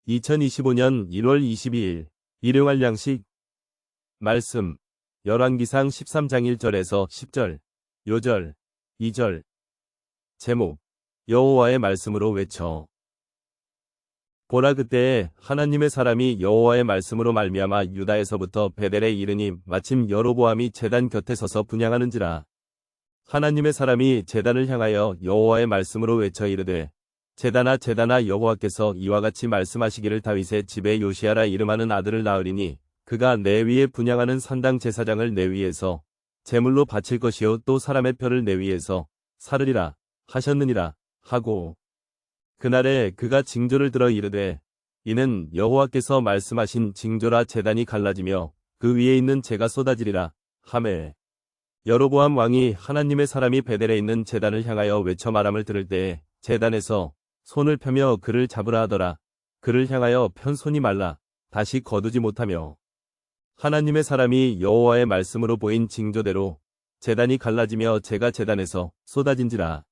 2025년 1월 22일 일용할 양식 말씀 열왕기상 13장 1절에서 10절 요절 2절 제목 여호와의 말씀으로 외쳐 보라 그때에 하나님의 사람이 여호와의 말씀으로 말미암아 유다에서부터 베델에 이르니 마침 여로보암이 제단 곁에 서서 분향하는지라 하나님의 사람이 제단을 향하여 여호와의 말씀으로 외쳐 이르되 제단아 제단아 여호와께서 이와 같이 말씀하시기를 다윗의 집에 요시야라 이름하는 아들을 낳으리니 그가 내 위에 분향하는 산당 제사장을 내 위에서 제물로 바칠 것이요 또 사람의 표를 내 위에서 사르리라 하셨느니라 하고 그날에 그가 징조를 들어 이르되 이는 여호와께서 말씀하신 징조라 제단이 갈라지며 그 위에 있는 재가 쏟아지리라 하매 여로보암 왕이 하나님의 사람이 베델에 있는 제단을 향하여 외쳐 말함을 들을 때에 제단에서 손을 펴며 그를 잡으라 하더라. 그를 향하여 편 손이 말라 다시 거두지 못하며 하나님의 사람이 여호와의 말씀으로 보인 징조대로 제단이 갈라지며 재가 제단에서 쏟아진지라.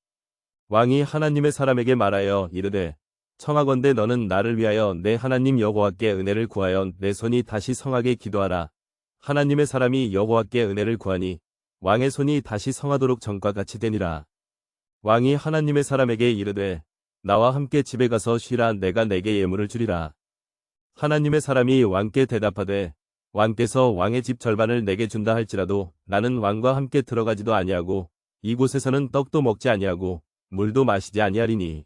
왕이 하나님의 사람에게 말하여 이르되 청하건대 너는 나를 위하여 내 하나님 여호와께 은혜를 구하여 내 손이 다시 성하게 기도하라. 하나님의 사람이 여호와께 은혜를 구하니 왕의 손이 다시 성하도록 전과 같이 되니라. 왕이 하나님의 사람에게 이르되 나와 함께 집에 가서 쉬라 내가 내게 예물을 주리라. 하나님의 사람이 왕께 대답하되 왕께서 왕의 집 절반을 내게 준다 할지라도 나는 왕과 함께 들어가지도 아니하고 이곳에서는 떡도 먹지 아니하고 물도 마시지 아니하리니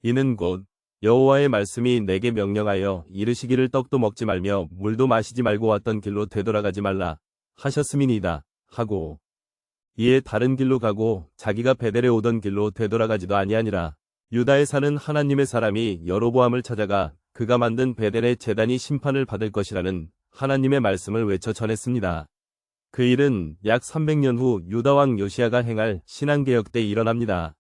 이는 곧 여호와의 말씀이 내게 명령하여 이르시기를 떡도 먹지 말며 물도 마시지 말고 왔던 길로 되돌아가지 말라 하셨음이니이다 하고 이에 다른 길로 가고 자기가 베델에 오던 길로 되돌아가지도 아니하니라. 유다에 사는 하나님의 사람이 여로보암을 찾아가 그가 만든 베델의 제단이 심판을 받을 것이라는 하나님의 말씀을 외쳐 전했습니다. 그 일은 약 300년 후 유다왕 요시야가 행할 신앙개혁 때 일어납니다.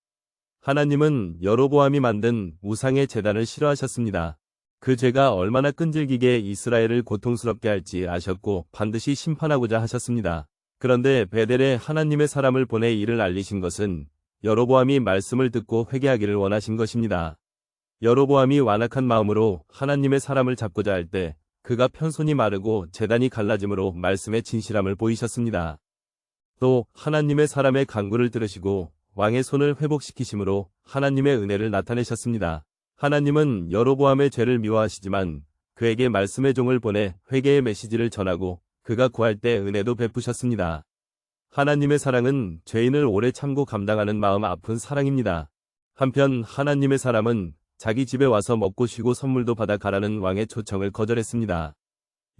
하나님은 여로보암이 만든 우상의 제단을 싫어하셨습니다. 그 죄가 얼마나 끈질기게 이스라엘을 고통스럽게 할지 아셨고 반드시 심판하고자 하셨습니다. 그런데 베델에 하나님의 사람을 보내 이를 알리신 것은 여로보암이 말씀을 듣고 회개하기를 원하신 것입니다. 여로보암이 완악한 마음으로 하나님의 사람을 잡고자 할 때 그가 편손이 마르고 제단이 갈라짐으로 말씀의 진실함을 보이셨습니다. 또 하나님의 사람의 간구를 들으시고 왕의 손을 회복시키심으로 하나님의 은혜를 나타내셨습니다. 하나님은 여로보암의 죄를 미워하시지만 그에게 말씀의 종을 보내 회개의 메시지를 전하고 그가 구할 때 은혜도 베푸셨습니다. 하나님의 사랑은 죄인을 오래 참고 감당하는 마음 아픈 사랑입니다. 한편 하나님의 사람은 자기 집에 와서 먹고 쉬고 선물도 받아 가라는 왕의 초청을 거절했습니다.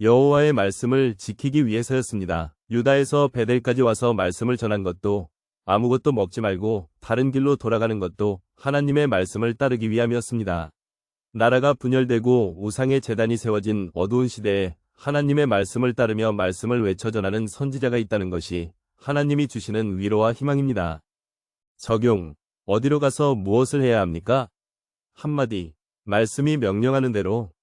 여호와의 말씀을 지키기 위해서였습니다. 유다에서 베델까지 와서 말씀을 전한 것도 아무것도 먹지 말고 다른 길로 돌아가는 것도 하나님의 말씀을 따르기 위함이었습니다. 나라가 분열되고 우상의 제단이 세워진 어두운 시대에 하나님의 말씀을 따르며 말씀을 외쳐 전하는 선지자가 있다는 것이 하나님이 주시는 위로와 희망입니다. 적용. 어디로 가서 무엇을 해야 합니까? 한마디. 말씀이 명령하는 대로